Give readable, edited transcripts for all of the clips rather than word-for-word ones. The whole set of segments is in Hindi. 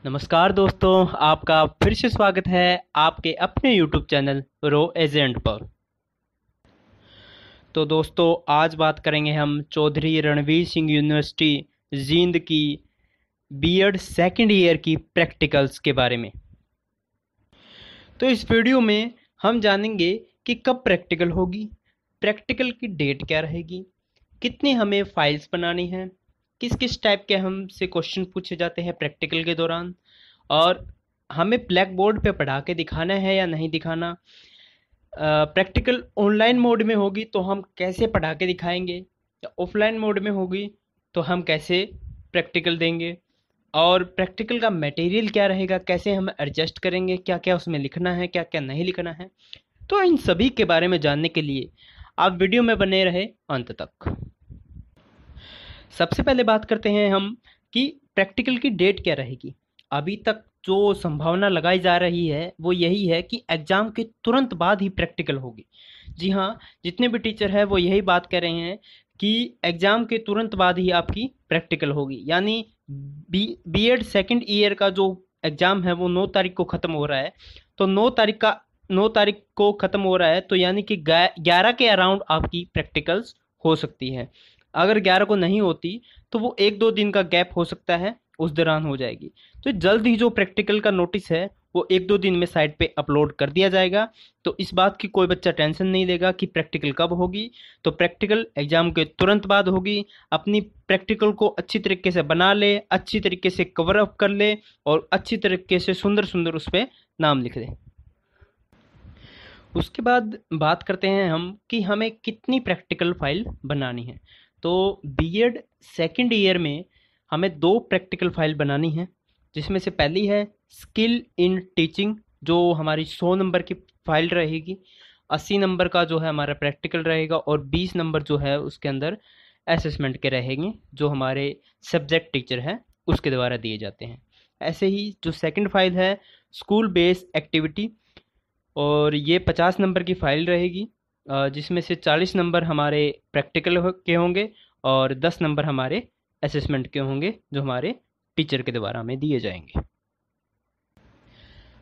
नमस्कार दोस्तों, आपका फिर से स्वागत है आपके अपने YouTube चैनल रो एजेंट पर। तो दोस्तों, आज बात करेंगे हम चौधरी रणवीर सिंह यूनिवर्सिटी जींद की बीएड सेकंड ईयर की प्रैक्टिकल्स के बारे में। तो इस वीडियो में हम जानेंगे कि कब प्रैक्टिकल होगी, प्रैक्टिकल की डेट क्या रहेगी, कितनी हमें फाइल्स बनानी है, किस किस टाइप के हमसे क्वेश्चन पूछे जाते हैं प्रैक्टिकल के दौरान, और हमें ब्लैक बोर्ड पे पढ़ा के दिखाना है या नहीं दिखाना। प्रैक्टिकल ऑनलाइन मोड में होगी तो हम कैसे पढ़ा के दिखाएंगे, या ऑफलाइन मोड में होगी तो हम कैसे प्रैक्टिकल देंगे, और प्रैक्टिकल का मटेरियल क्या रहेगा, कैसे हम एडजस्ट करेंगे, क्या क्या उसमें लिखना है, क्या क्या नहीं लिखना है। तो इन सभी के बारे में जानने के लिए आप वीडियो में बने रहे अंत तक। सबसे पहले बात करते हैं हम कि प्रैक्टिकल की डेट क्या रहेगी। अभी तक जो संभावना लगाई जा रही है वो यही है कि एग्ज़ाम के तुरंत बाद ही प्रैक्टिकल होगी। जी हाँ, जितने भी टीचर हैं वो यही बात कह रहे हैं कि एग्ज़ाम के तुरंत बाद ही आपकी प्रैक्टिकल होगी। यानी बीएड सेकंड ईयर का जो एग्ज़ाम है वो 9 तारीख को ख़त्म हो रहा है। तो 9 तारीख को ख़त्म हो रहा है, तो यानी कि 11 के अराउंड आपकी प्रैक्टिकल्स हो सकती है। अगर 11 को नहीं होती तो वो 1-2 दिन का गैप हो सकता है, उस दौरान हो जाएगी। तो जल्द ही जो प्रैक्टिकल का नोटिस है वो 1-2 दिन में साइट पे अपलोड कर दिया जाएगा। तो इस बात की कोई बच्चा टेंशन नहीं लेगा कि प्रैक्टिकल कब होगी। तो प्रैक्टिकल एग्ज़ाम के तुरंत बाद होगी। अपनी प्रैक्टिकल को अच्छी तरीके से बना ले, अच्छी तरीके से कवर अप कर ले, और अच्छी तरीके से सुंदर सुंदर उस पर नाम लिख दे। उसके बाद बात करते हैं हम कि हमें कितनी प्रैक्टिकल फाइल बनानी है। तो बीएड सेकंड ईयर में हमें 2 प्रैक्टिकल फाइल बनानी है, जिसमें से पहली है स्किल इन टीचिंग, जो हमारी 100 नंबर की फाइल रहेगी। 80 नंबर का जो है हमारा प्रैक्टिकल रहेगा, और 20 नंबर जो है उसके अंदर असेसमेंट के रहेंगे, जो हमारे सब्जेक्ट टीचर हैं उसके द्वारा दिए जाते हैं। ऐसे ही जो सेकंड फाइल है स्कूल बेस्ड एक्टिविटी, और ये 50 नंबर की फाइल रहेगी, जिसमें से 40 नंबर हमारे प्रैक्टिकल के होंगे और 10 नंबर हमारे असेसमेंट के होंगे, जो हमारे टीचर के द्वारा हमें दिए जाएंगे।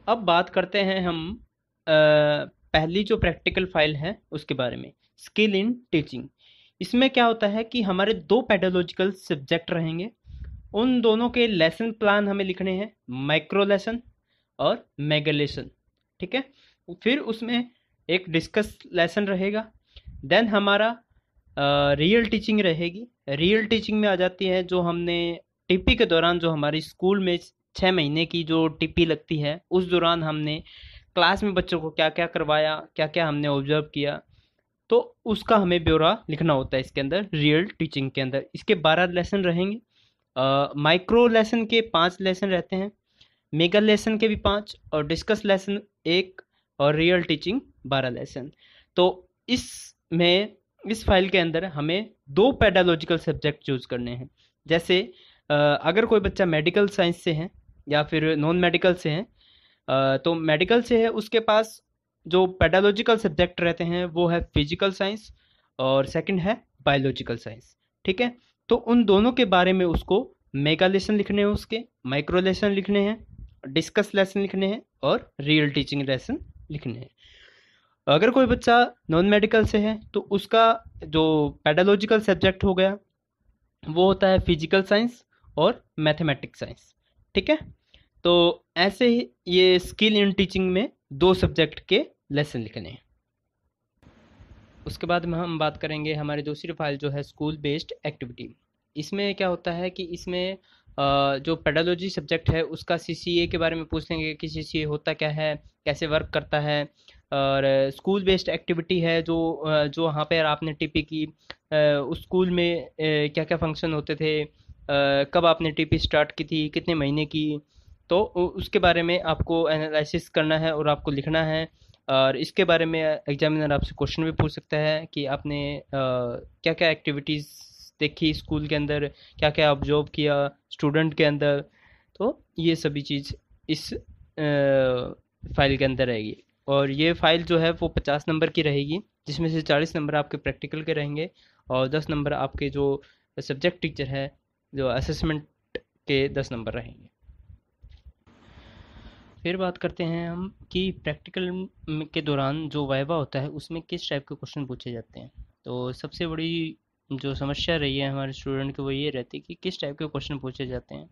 अब बात करते हैं हम पहली जो प्रैक्टिकल फाइल है उसके बारे में, स्किल इन टीचिंग। इसमें क्या होता है कि हमारे 2 पेडागोजिकल सब्जेक्ट रहेंगे। उन दोनों के लेसन प्लान हमें लिखने हैं, माइक्रो लेसन और मेगा लेसन। ठीक है, फिर उसमें एक डिस्कस लेसन रहेगा। देन हमारा रियल टीचिंग रहेगी। रियल टीचिंग में आ जाती है जो हमने टीपी के दौरान, जो हमारी स्कूल में 6 महीने की जो टीपी लगती है, उस दौरान हमने क्लास में बच्चों को क्या क्या करवाया, क्या क्या हमने ऑब्जर्व किया, तो उसका हमें ब्यौरा लिखना होता है इसके अंदर, रियल टीचिंग के अंदर। इसके 12 लेसन रहेंगे। माइक्रो लेसन के 5 लेसन रहते हैं, मेगा लेसन के भी 5, और डिस्कस लेसन 1, और रियल टीचिंग 12 लेसन। तो इस फाइल के अंदर हमें 2 पेडागोजिकल सब्जेक्ट चूज करने हैं। जैसे अगर कोई बच्चा मेडिकल साइंस से है या फिर नॉन मेडिकल से है, तो मेडिकल से है उसके पास जो पेडागोजिकल सब्जेक्ट रहते हैं वो है फिजिकल साइंस, और सेकंड है बायोलॉजिकल साइंस। ठीक है, तो उन दोनों के बारे में उसको मेगा लेसन लिखने हैं, उसके माइक्रो लेसन लिखने हैं, डिस्कस लेसन लिखने हैं, और रियल टीचिंग लेसन लिखने हैं। अगर कोई बच्चा नॉन मेडिकल से है तो उसका जो पेडागोजिकल सब्जेक्ट हो गया वो होता है फिजिकल साइंस और मैथमेटिक्स साइंस। ठीक है, तो ऐसे ही ये स्किल इन टीचिंग में 2 सब्जेक्ट के लेसन लिखने हैं। उसके बाद में हम बात करेंगे हमारी दूसरी फाइल जो है स्कूल बेस्ड एक्टिविटी। इसमें क्या होता है कि इसमें जो पेडागोजी सब्जेक्ट है उसका सीसीए के बारे में पूछ लेंगे कि सीसीए होता क्या है, कैसे वर्क करता है। और स्कूल बेस्ड एक्टिविटी है जो वहाँ पर आपने टीपी की, उस स्कूल में क्या क्या फंक्शन होते थे, कब आपने टीपी स्टार्ट की थी, कितने महीने की, तो उसके बारे में आपको एनालिसिस करना है और आपको लिखना है। और इसके बारे में एग्जामिनर आपसे क्वेश्चन भी पूछ सकता है कि आपने क्या क्या एक्टिविटीज़ देखी स्कूल के अंदर, क्या क्या ऑब्जर्व किया स्टूडेंट के अंदर। तो ये सभी चीज़ इस फाइल के अंदर रहेगी। और ये फाइल जो है वो 50 नंबर की रहेगी, जिसमें से 40 नंबर आपके प्रैक्टिकल के रहेंगे, और 10 नंबर आपके जो सब्जेक्ट टीचर है, जो असेसमेंट के 10 नंबर रहेंगे। फिर बात करते हैं हम कि प्रैक्टिकल के दौरान जो वाइवा होता है उसमें किस टाइप के क्वेश्चन पूछे जाते हैं। तो सबसे बड़ी जो समस्या रही है हमारे स्टूडेंट की वो ये रहती है कि किस टाइप के क्वेश्चन पूछे जाते हैं।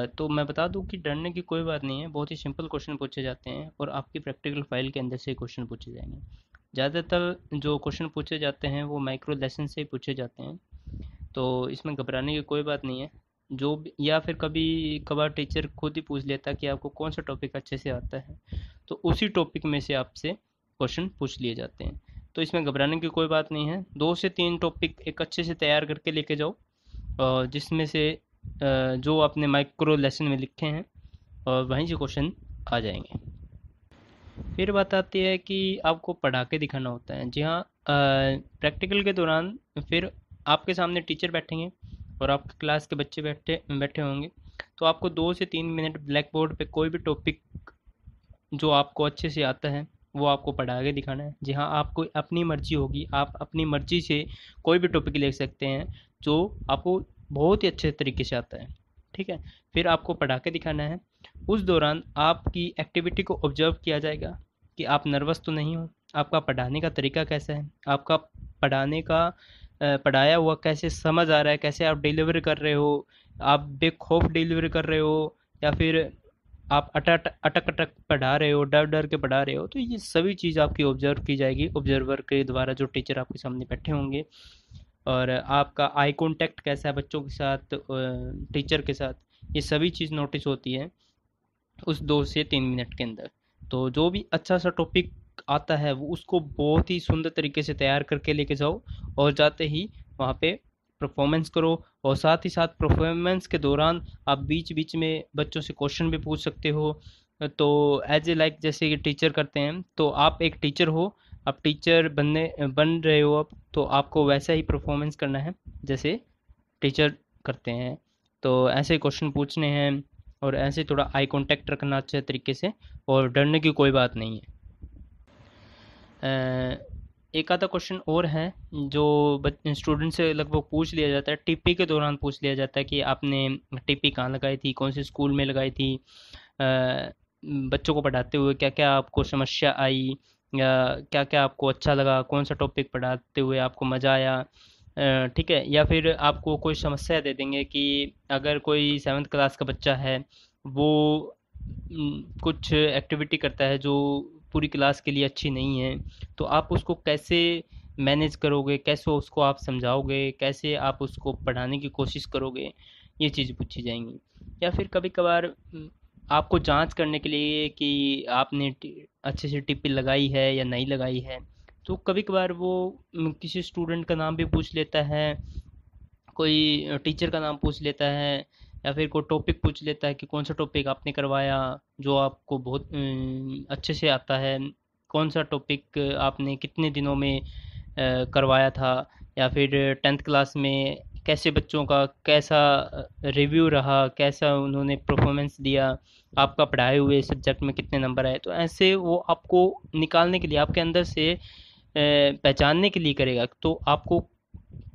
तो मैं बता दूं कि डरने की कोई बात नहीं है, बहुत ही सिंपल क्वेश्चन पूछे जाते हैं और आपकी प्रैक्टिकल फाइल के अंदर से क्वेश्चन पूछे जाएंगे। ज़्यादातर जो क्वेश्चन पूछे जाते हैं वो माइक्रो लेसन से ही पूछे जाते हैं, तो इसमें घबराने की कोई बात नहीं है। या फिर कभी कभार टीचर खुद ही पूछ लेता है कि आपको कौन सा टॉपिक अच्छे से आता है, तो उसी टॉपिक में से आपसे क्वेश्चन पूछ लिए जाते हैं। तो इसमें घबराने की कोई बात नहीं है, 2 से 3 टॉपिक एक अच्छे से तैयार करके लेके जाओ, जिसमें से जो आपने माइक्रो लेसन में लिखे हैं और वहीं से क्वेश्चन आ जाएंगे। फिर बात आती है कि आपको पढ़ा के दिखाना होता है। जी हाँ, प्रैक्टिकल के दौरान फिर आपके सामने टीचर बैठेंगे और आपके क्लास के बच्चे बैठे बैठे होंगे, तो आपको 2 से 3 मिनट ब्लैक बोर्ड पे कोई भी टॉपिक जो आपको अच्छे से आता है वो आपको पढ़ा के दिखाना है। जी हाँ, आपको अपनी मर्जी होगी, आप अपनी मर्जी से कोई भी टॉपिक ले सकते हैं जो आपको बहुत ही अच्छे तरीके से आता है। ठीक है, फिर आपको पढ़ा के दिखाना है। उस दौरान आपकी एक्टिविटी को ऑब्जर्व किया जाएगा कि आप नर्वस तो नहीं हो, आपका पढ़ाने का तरीका कैसा है, आपका पढ़ाने का पढ़ाया हुआ कैसे समझ आ रहा है, कैसे आप डिलीवर कर रहे हो, आप बेखौफ डिलीवर कर रहे हो या फिर आप अटक अटक अटक पढ़ा रहे हो, डर डर के पढ़ा रहे हो। तो ये सभी चीज़ आपकी ऑब्जर्व की जाएगी ऑब्जर्वर के द्वारा, जो टीचर आपके सामने बैठे होंगे। और आपका आई कांटेक्ट कैसा है बच्चों के साथ, टीचर के साथ, ये सभी चीज़ नोटिस होती है उस 2 से 3 मिनट के अंदर। तो जो भी अच्छा सा टॉपिक आता है वो उसको बहुत ही सुंदर तरीके से तैयार करके लेके जाओ और जाते ही वहाँ पे परफॉर्मेंस करो। और साथ ही साथ परफॉर्मेंस के दौरान आप बीच बीच में बच्चों से क्वेश्चन भी पूछ सकते हो। तो एज ए लाइक जैसे कि टीचर करते हैं, तो आप एक टीचर हो, आप टीचर बन रहे हो अब, तो आपको वैसा ही परफॉर्मेंस करना है जैसे टीचर करते हैं। तो ऐसे क्वेश्चन पूछने हैं और ऐसे थोड़ा आई कांटेक्ट रखना अच्छे तरीके से, और डरने की कोई बात नहीं है। एक आधा क्वेश्चन और है जो स्टूडेंट से लगभग पूछ लिया जाता है, टीपी के दौरान पूछ लिया जाता है कि आपने टीपी कहाँ लगाई थी, कौन से स्कूल में लगाई थी, बच्चों को पढ़ाते हुए क्या क्या आपको समस्या आई, या क्या क्या आपको अच्छा लगा, कौन सा टॉपिक पढ़ाते हुए आपको मज़ा आया। ठीक है, या फिर आपको कोई समस्या दे देंगे कि अगर कोई 7th क्लास का बच्चा है, वो कुछ एक्टिविटी करता है जो पूरी क्लास के लिए अच्छी नहीं है, तो आप उसको कैसे मैनेज करोगे, कैसे उसको आप समझाओगे, कैसे आप उसको पढ़ाने की कोशिश करोगे, ये चीज़ पूछी जाएंगी। या फिर कभी कभार आपको जांच करने के लिए कि आपने अच्छे से टिप्पी लगाई है या नहीं लगाई है, तो कभी कभार वो किसी स्टूडेंट का नाम भी पूछ लेता है, कोई टीचर का नाम पूछ लेता है, या फिर कोई टॉपिक पूछ लेता है कि कौन सा टॉपिक आपने करवाया जो आपको बहुत अच्छे से आता है, कौन सा टॉपिक आपने कितने दिनों में करवाया था, या फिर 10th क्लास में कैसे बच्चों का कैसा रिव्यू रहा, कैसा उन्होंने परफॉर्मेंस दिया, आपका पढ़ाए हुए सब्जेक्ट में कितने नंबर आए। तो ऐसे वो आपको निकालने के लिए, आपके अंदर से पहचानने के लिए करेगा। तो आपको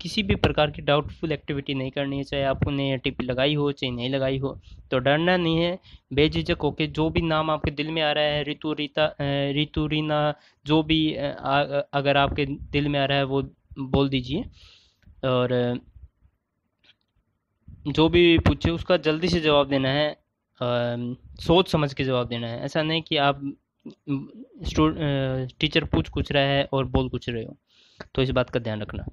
किसी भी प्रकार की डाउटफुल एक्टिविटी नहीं करनी है, चाहे आपने टिप लगाई हो चाहे नहीं लगाई हो। तो डरना नहीं है, बेझिझक होके जो भी नाम आपके दिल में आ रहा है, रितु रीता रितु रीना, जो भी अगर आपके दिल में आ रहा है वो बोल दीजिए। और जो भी पूछे उसका जल्दी से जवाब देना है, सोच समझ के जवाब देना है। ऐसा नहीं कि आप टीचर पूछ कुछ रहा है और बोल कुछ रहे हो। तो इस बात का ध्यान रखना।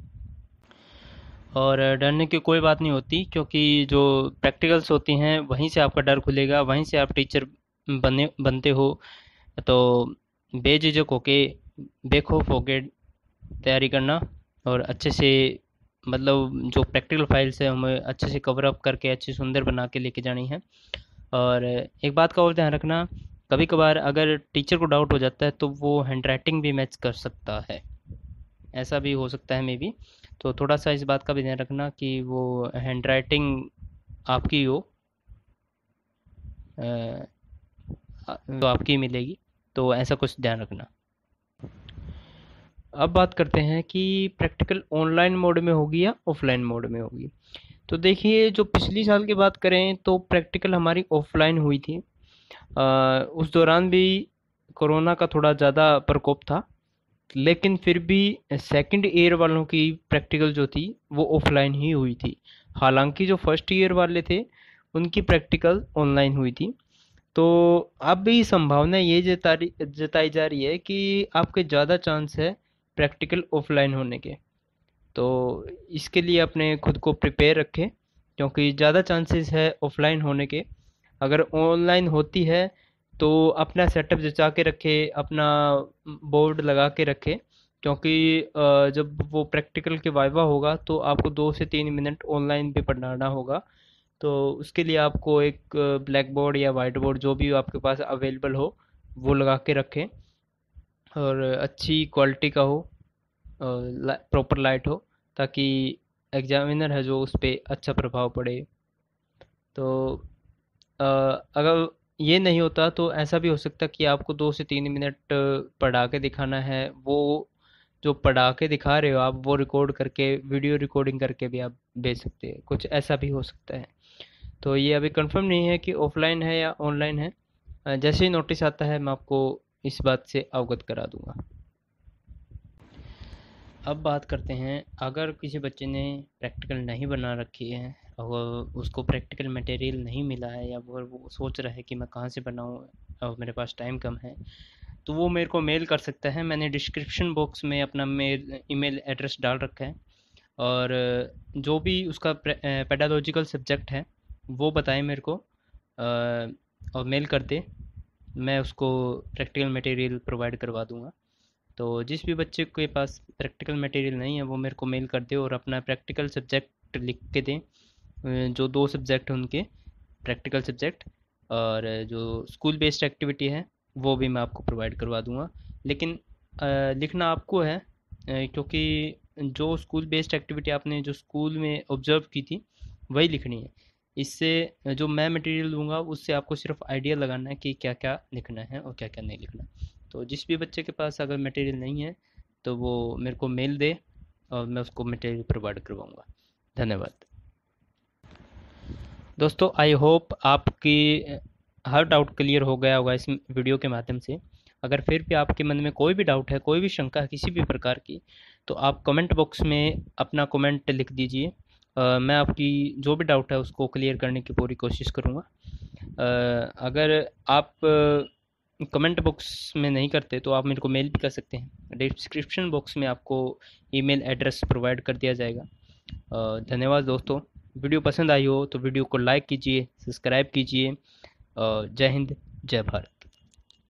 और डरने की कोई बात नहीं होती, क्योंकि जो प्रैक्टिकल्स होती हैं वहीं से आपका डर खुलेगा, वहीं से आप टीचर बनते हो। तो बेझिझक होके, बेखौफ होके तैयारी करना, और अच्छे से मतलब जो प्रैक्टिकल फाइल्स है हमें अच्छे से कवर अप करके अच्छी सुंदर बना के लेके जानी है। और एक बात का और ध्यान रखना, कभी कभार अगर टीचर को डाउट हो जाता है तो वो हैंड राइटिंग भी मैच कर सकता है, ऐसा भी हो सकता है मे बी। तो थोड़ा सा इस बात का भी ध्यान रखना कि वो हैंड राइटिंग आपकी हो, तो आपकी मिलेगी। तो ऐसा कुछ ध्यान रखना। अब बात करते हैं कि प्रैक्टिकल ऑनलाइन मोड में होगी या ऑफलाइन मोड में होगी। तो देखिए, जो पिछली साल की बात करें तो प्रैक्टिकल हमारी ऑफलाइन हुई थी, उस दौरान भी कोरोना का थोड़ा ज़्यादा प्रकोप था, लेकिन फिर भी सेकंड ईयर वालों की प्रैक्टिकल जो थी वो ऑफलाइन ही हुई थी। हालांकि जो फर्स्ट ईयर वाले थे उनकी प्रैक्टिकल ऑनलाइन हुई थी। तो अब भी संभावना ये जताई जा रही है कि आपके ज़्यादा चांस है प्रैक्टिकल ऑफलाइन होने के। तो इसके लिए अपने खुद को प्रिपेयर रखें, क्योंकि ज़्यादा चांसेस है ऑफलाइन होने के। अगर ऑनलाइन होती है तो अपना सेटअप जचा के रखें, अपना बोर्ड लगा के रखें, क्योंकि जब वो प्रैक्टिकल के वाइवा होगा तो आपको 2 से 3 मिनट ऑनलाइन भी पढ़ाना होगा। तो उसके लिए आपको एक ब्लैक बोर्ड या वाइट बोर्ड जो भी आपके पास अवेलेबल हो वो लगा के रखें, और अच्छी क्वालिटी का हो, प्रॉपर लाइट हो, ताकि एग्जामिनर है जो उस पर अच्छा प्रभाव पड़े। तो अगर ये नहीं होता तो ऐसा भी हो सकता कि आपको 2 से 3 मिनट पढ़ा के दिखाना है। वो जो पढ़ा के दिखा रहे हो आप वो रिकॉर्ड करके, वीडियो रिकॉर्डिंग करके भी आप भेज सकते हैं, कुछ ऐसा भी हो सकता है। तो ये अभी कंफर्म नहीं है कि ऑफलाइन है या ऑनलाइन है। जैसे ही नोटिस आता है मैं आपको इस बात से अवगत करा दूंगा। अब बात करते हैं, अगर किसी बच्चे ने प्रैक्टिकल नहीं बना रखी है और उसको प्रैक्टिकल मटेरियल नहीं मिला है, या वो सोच रहा है कि मैं कहाँ से बनाऊँ और मेरे पास टाइम कम है, तो वो मेरे को मेल कर सकता है। मैंने डिस्क्रिप्शन बॉक्स में अपना मेल ईमेल एड्रेस डाल रखा है। और जो भी उसका पेडागोजिकल सब्जेक्ट है वो बताएं मेरे को, और मेल कर दे, मैं उसको प्रैक्टिकल मटेरियल प्रोवाइड करवा दूंगा। तो जिस भी बच्चे के पास प्रैक्टिकल मटेरियल नहीं है वो मेरे को मेल कर दे और अपना प्रैक्टिकल सब्जेक्ट लिख के दें। जो 2 सब्जेक्ट हैं उनके प्रैक्टिकल सब्जेक्ट, और जो स्कूल बेस्ड एक्टिविटी है वो भी मैं आपको प्रोवाइड करवा दूंगा। लेकिन लिखना आपको है, क्योंकि जो स्कूल बेस्ड एक्टिविटी आपने जो स्कूल में ऑब्जर्व की थी वही लिखनी है। इससे जो मैं मटेरियल दूंगा उससे आपको सिर्फ आइडिया लगाना है कि क्या क्या लिखना है और क्या क्या नहीं लिखना। तो जिस भी बच्चे के पास अगर मटेरियल नहीं है तो वो मेरे को मेल दे और मैं उसको मटेरियल प्रोवाइड करवाऊँगा। धन्यवाद दोस्तों। आई होप आपकी हर डाउट क्लियर हो गया होगा इस वीडियो के माध्यम से। अगर फिर भी आपके मन में कोई भी डाउट है, कोई भी शंका है किसी भी प्रकार की, तो आप कमेंट बॉक्स में अपना कमेंट लिख दीजिए। मैं आपकी जो भी डाउट है उसको क्लियर करने की पूरी कोशिश करूँगा। अगर आप कमेंट बॉक्स में नहीं करते तो आप मेरे को मेल भी कर सकते हैं। डिस्क्रिप्शन बॉक्स में आपको ईमेल एड्रेस प्रोवाइड कर दिया जाएगा। धन्यवाद दोस्तों। वीडियो पसंद आई हो तो वीडियो को लाइक कीजिए, सब्सक्राइब कीजिए। जय हिंद, जय भारत।